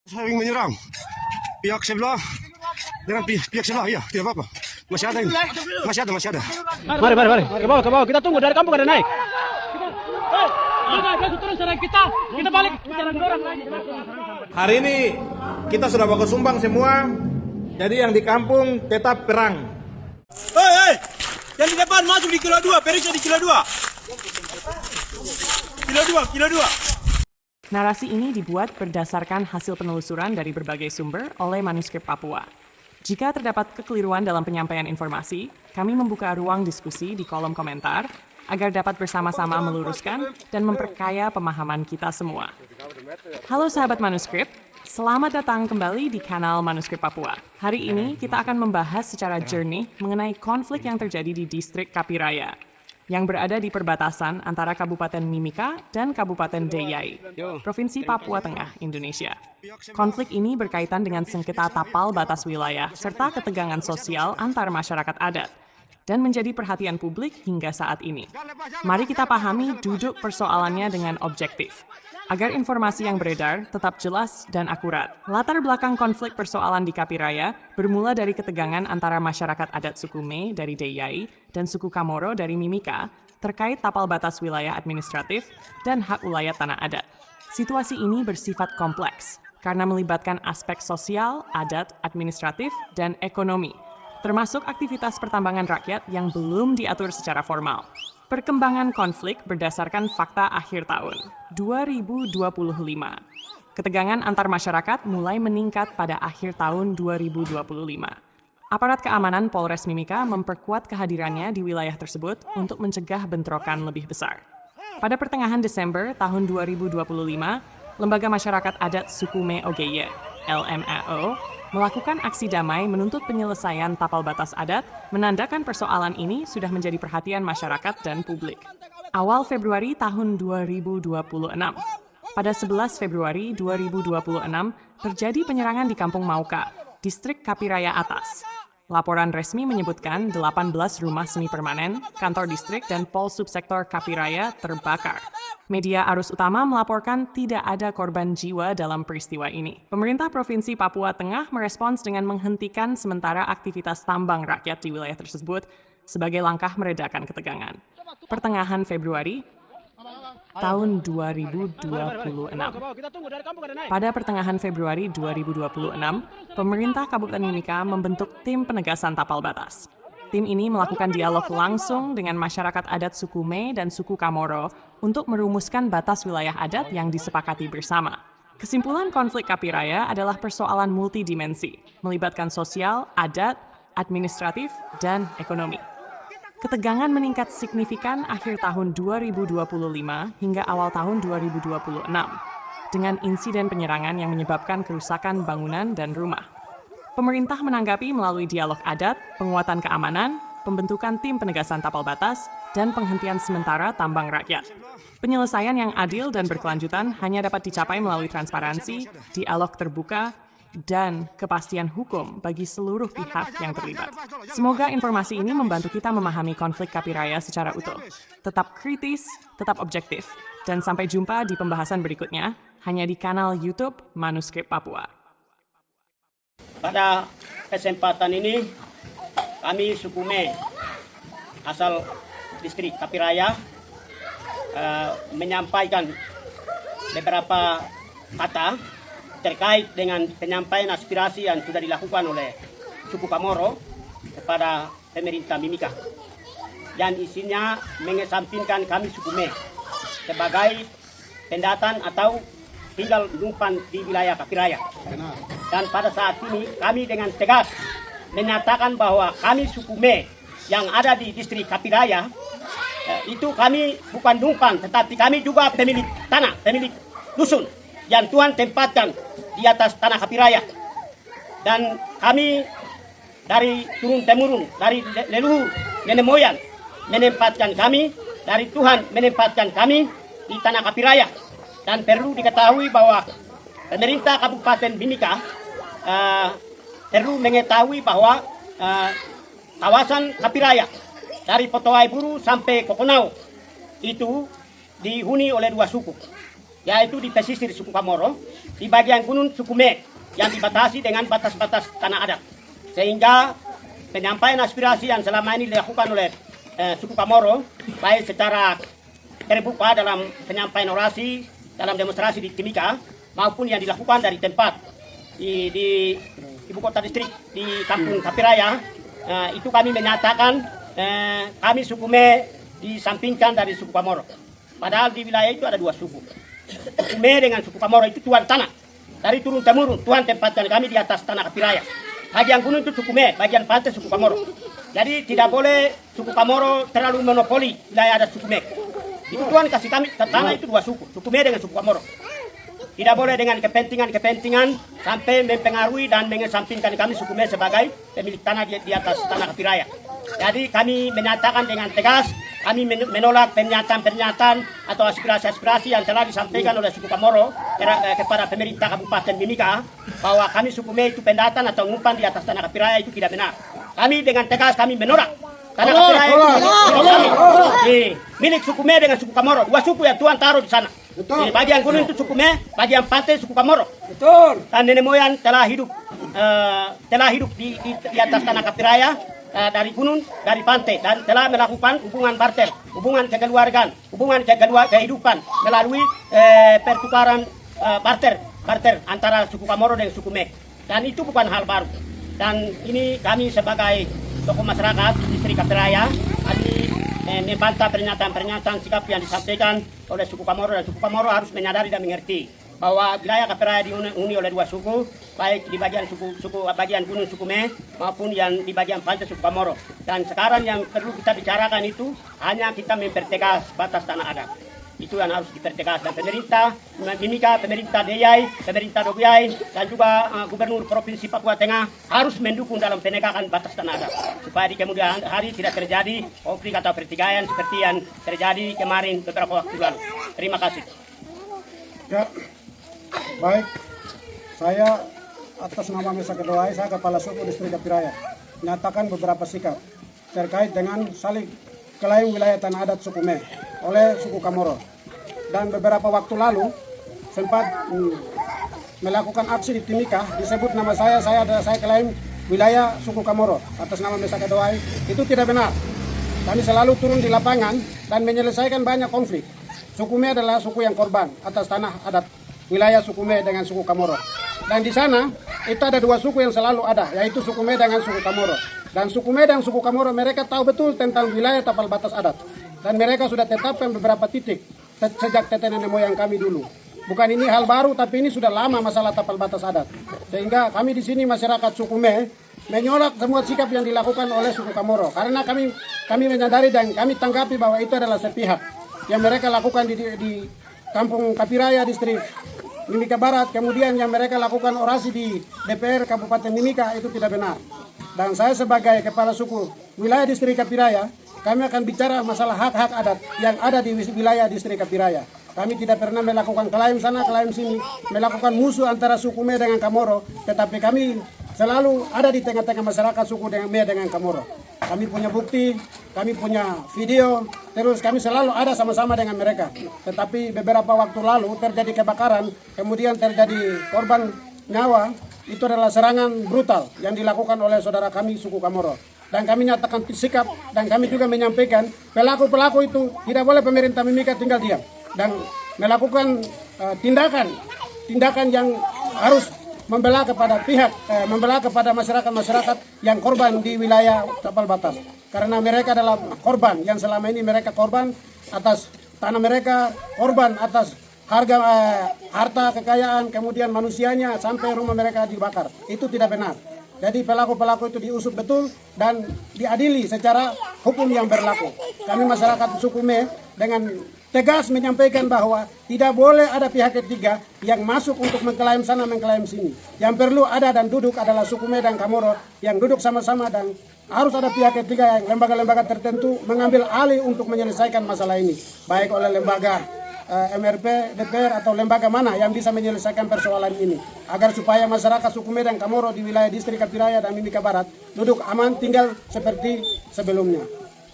Saling menyerang pihak sebelah dengan pihak sebelah, ya tidak apa-apa. Masih ada ini, masih ada. Mari ke bawah kita tunggu dari kampung ada naik. Turun serang kita balik Hari ini kita sudah baku sumbang semua, jadi yang di kampung tetap perang. Hei, yang di depan masuk di kilo 2, periksa di kilo 2. Kilo 2. Narasi ini dibuat berdasarkan hasil penelusuran dari berbagai sumber oleh Manuskrip Papua. Jika terdapat kekeliruan dalam penyampaian informasi, kami membuka ruang diskusi di kolom komentar agar dapat bersama-sama meluruskan dan memperkaya pemahaman kita semua. Halo sahabat Manuskrip, selamat datang kembali di kanal Manuskrip Papua. Hari ini kita akan membahas secara jernih mengenai konflik yang terjadi di distrik Kapiraya, yang berada di perbatasan antara Kabupaten Mimika dan Kabupaten Deiyai, Provinsi Papua Tengah, Indonesia. Konflik ini berkaitan dengan sengketa tapal batas wilayah serta ketegangan sosial antar masyarakat adat, dan menjadi perhatian publik hingga saat ini. Mari kita pahami duduk persoalannya dengan objektif, agar informasi yang beredar tetap jelas dan akurat. Latar belakang konflik persoalan di Kapiraya bermula dari ketegangan antara masyarakat adat suku Me dari Deiyai dan suku Kamoro dari Mimika terkait tapal batas wilayah administratif dan hak ulayat tanah adat. Situasi ini bersifat kompleks karena melibatkan aspek sosial, adat, administratif, dan ekonomi, termasuk aktivitas pertambangan rakyat yang belum diatur secara formal. Perkembangan konflik berdasarkan fakta akhir tahun 2025. Ketegangan antar masyarakat mulai meningkat pada akhir tahun 2025. Aparat keamanan Polres Mimika memperkuat kehadirannya di wilayah tersebut untuk mencegah bentrokan lebih besar. Pada pertengahan Desember tahun 2025, Lembaga Masyarakat Adat Suku Me Ogeye, LMAO, melakukan aksi damai menuntut penyelesaian tapal batas adat, menandakan persoalan ini sudah menjadi perhatian masyarakat dan publik. Awal Februari tahun 2026, pada 11 Februari 2026, terjadi penyerangan di Kampung Mauka, distrik Kapiraya Atas. Laporan resmi menyebutkan 18 rumah semi permanen, kantor distrik, dan pol subsektor Kapiraya terbakar. Media arus utama melaporkan tidak ada korban jiwa dalam peristiwa ini. Pemerintah Provinsi Papua Tengah merespons dengan menghentikan sementara aktivitas tambang rakyat di wilayah tersebut sebagai langkah meredakan ketegangan. Pertengahan Februari tahun 2026. Pada pertengahan Februari 2026, pemerintah Kabupaten Mimika membentuk tim penegasan tapal batas. Tim ini melakukan dialog langsung dengan masyarakat adat suku Me dan suku Kamoro untuk merumuskan batas wilayah adat yang disepakati bersama. Kesimpulan konflik Kapiraya adalah persoalan multidimensi, melibatkan sosial, adat, administratif, dan ekonomi. Ketegangan meningkat signifikan akhir tahun 2025 hingga awal tahun 2026, dengan insiden penyerangan yang menyebabkan kerusakan bangunan dan rumah. Pemerintah menanggapi melalui dialog adat, penguatan keamanan, pembentukan tim penegasan tapal batas, dan penghentian sementara tambang rakyat. Penyelesaian yang adil dan berkelanjutan hanya dapat dicapai melalui transparansi, dialog terbuka, dan kepastian hukum bagi seluruh pihak yang terlibat. Semoga informasi ini membantu kita memahami konflik Kapiraya secara utuh. Tetap kritis, tetap objektif, dan sampai jumpa di pembahasan berikutnya hanya di kanal YouTube Manuskrip Papua. Pada kesempatan ini, kami suku Me asal distrik Kapiraya menyampaikan beberapa kata terkait dengan penyampaian aspirasi yang sudah dilakukan oleh suku Kamoro kepada pemerintah Mimika. Dan isinya mengesampingkan kami suku Me sebagai pendatang atau tinggal numpang di wilayah Kapiraya. Dan pada saat ini kami dengan tegas menyatakan bahwa kami suku Me yang ada di distrik Kapiraya itu kami bukan numpang, tetapi kami juga pemilik tanah, pemilik dusun yang Tuhan tempatkan di atas tanah Kapiraya. Dan kami dari turun-temurun, dari leluhur nenek moyang menempatkan kami, dari Tuhan menempatkan kami di tanah Kapiraya. Dan perlu diketahui bahwa pemerintah Kabupaten Mimika perlu mengetahui bahwa kawasan Kapiraya dari Potowai Buru sampai Kokonau itu dihuni oleh dua suku, yaitu di pesisir suku Kamoro, di bagian gunung Sukume yang dibatasi dengan batas-batas tanah adat. Sehingga penyampaian aspirasi yang selama ini dilakukan oleh suku Kamoro, baik secara terbuka dalam penyampaian orasi, dalam demonstrasi di Timika, maupun yang dilakukan dari tempat di ibu kota distrik di Kampung Kapiraya, itu kami menyatakan kami Sukume disampingkan dari suku Kamoro. Padahal di wilayah itu ada dua suku. Sukume dengan suku Kamoro itu tuan tanah. Dari turun temurun, Tuhan tempatkan kami di atas tanah Kapiraya. Bagian gunung itu Sukume, bagian pantai suku Kamoro. Jadi tidak boleh suku Kamoro terlalu monopoli wilayah adat Sukume. Itu Tuhan kasih kami tanah itu dua suku, Sukume dengan suku Kamoro. Tidak boleh dengan kepentingan-kepentingan sampai mempengaruhi dan mengesampingkan kami Sukume sebagai pemilik tanah di atas tanah Kapiraya. Jadi kami menyatakan dengan tegas, kami menolak pernyataan-pernyataan atau aspirasi-aspirasi yang telah disampaikan oleh suku Kamoro kepada pemerintah Kabupaten Mimika bahwa kami Sukume itu pendatang atau ngumpan di atas tanah Kapiraya itu tidak benar. Kami dengan tegas kami menolak. Tanah Kapiraya itu milik Sukume dengan suku Kamoro, dua suku yang Tuhan taruh di sana. Di bagian gunung itu Sukume, bagian pantai suku Kamoro. Betul. Dan nenek moyang telah hidup di atas tanah Kapiraya. Dari gunung, dari pantai, dan telah melakukan hubungan barter, hubungan kekeluargaan, hubungan kehidupan melalui pertukaran barter antara suku Kamoro dan suku Mek. Dan itu bukan hal baru. Dan ini kami sebagai tokoh masyarakat distrik Kapiraya, kami membantah pernyataan sikap yang disampaikan oleh suku Kamoro, dan suku Kamoro harus menyadari dan mengerti bahwa wilayah Kapiraya dihuni oleh dua suku, baik di bagian bagian gunung Sukume maupun yang di bagian pantai suku Kamoro. Dan sekarang yang perlu kita bicarakan itu hanya kita mempertegas batas tanah adat. Itu yang harus dipertegas, dan pemerintah Mimika, pemerintah Deyai, pemerintah Dogiai, dan juga Gubernur Provinsi Papua Tengah harus mendukung dalam penegakan batas tanah adat supaya di kemudian hari tidak terjadi konflik atau pertikaian seperti yang terjadi kemarin beberapa waktu lalu. Terima kasih. Ya, baik. Saya atas nama Mesa Kedoai, saya Kepala Suku Distrik Kapiraya, menyatakan beberapa sikap terkait dengan saling klaim wilayah tanah adat Sukume oleh suku Kamoro. Dan beberapa waktu lalu sempat melakukan aksi di Timika, disebut nama saya klaim wilayah suku Kamoro atas nama Mesa Kedoai. Itu tidak benar. Kami selalu turun di lapangan dan menyelesaikan banyak konflik. Sukume adalah suku yang korban atas tanah adat wilayah Sukume dengan suku Kamoro. Dan di sana itu ada dua suku yang selalu ada, yaitu Sukume dengan suku Kamoro. Dan Sukume dan suku Kamoro mereka tahu betul tentang wilayah tapal batas adat. Dan mereka sudah tetapkan beberapa titik sejak nenek moyang kami dulu. Bukan ini hal baru, tapi ini sudah lama masalah tapal batas adat. Sehingga kami di sini masyarakat Sukume menolak semua sikap yang dilakukan oleh suku Kamoro. Karena kami menyadari dan kami tanggapi bahwa itu adalah sepihak yang mereka lakukan di Kampung Kapiraya distrik Mimika Barat, kemudian yang mereka lakukan orasi di DPR Kabupaten Mimika, itu tidak benar. Dan saya sebagai kepala suku wilayah distrik Kapiraya, kami akan bicara masalah hak-hak adat yang ada di wilayah distrik Kapiraya. Kami tidak pernah melakukan klaim sana, klaim sini, melakukan musuh antara Sukume dengan Kamoro, tetapi kami selalu ada di tengah-tengah masyarakat suku dengan Kamoro. Kami punya bukti, kami punya video, terus kami selalu ada sama-sama dengan mereka. Tetapi beberapa waktu lalu terjadi kebakaran, kemudian terjadi korban nyawa, itu adalah serangan brutal yang dilakukan oleh saudara kami suku Kamoro. Dan kami nyatakan sikap, dan kami juga menyampaikan pelaku-pelaku itu tidak boleh pemerintah Mimika tinggal diam dan melakukan tindakan yang harus membela kepada masyarakat yang korban di wilayah tapal batas. Karena mereka adalah korban yang selama ini mereka korban atas tanah mereka, korban atas harta kekayaan, kemudian manusianya sampai rumah mereka dibakar. Itu tidak benar. Jadi pelaku-pelaku itu diusut betul dan diadili secara hukum yang berlaku. Kami masyarakat Sukume dengan tegas menyampaikan bahwa tidak boleh ada pihak ketiga yang masuk untuk mengklaim sana, mengklaim sini. Yang perlu ada dan duduk adalah Sukume dan Kamoro yang duduk sama-sama, dan harus ada pihak ketiga yang lembaga-lembaga tertentu mengambil alih untuk menyelesaikan masalah ini. Baik oleh lembaga MRP, DPR atau lembaga mana yang bisa menyelesaikan persoalan ini. Agar supaya masyarakat Sukume dan Kamoro di wilayah distrik Kapiraya dan Mimika Barat duduk aman tinggal seperti sebelumnya.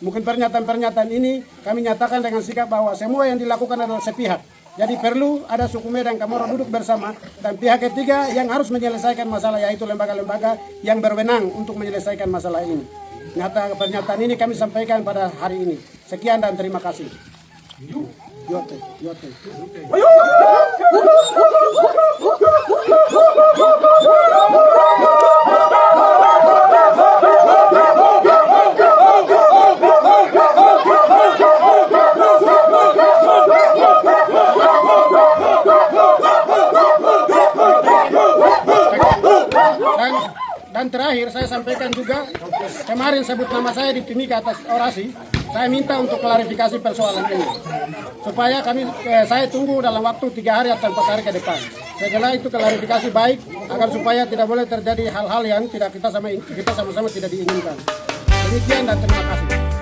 Mungkin pernyataan-pernyataan ini kami nyatakan dengan sikap bahwa semua yang dilakukan adalah sepihak. Jadi perlu ada suku Medan Kamoro duduk bersama dan pihak ketiga yang harus menyelesaikan masalah, yaitu lembaga-lembaga yang berwenang untuk menyelesaikan masalah ini. Pernyataan ini kami sampaikan pada hari ini. Sekian dan terima kasih. Yote. Dan terakhir saya sampaikan juga, kemarin sebut nama saya di Timika atas orasi, saya minta untuk klarifikasi persoalan ini. Supaya saya tunggu dalam waktu 3 hari atau 4 hari ke depan. Setelah itu klarifikasi baik, agar supaya tidak boleh terjadi hal-hal yang kita sama-sama tidak diinginkan. Demikian dan terima kasih.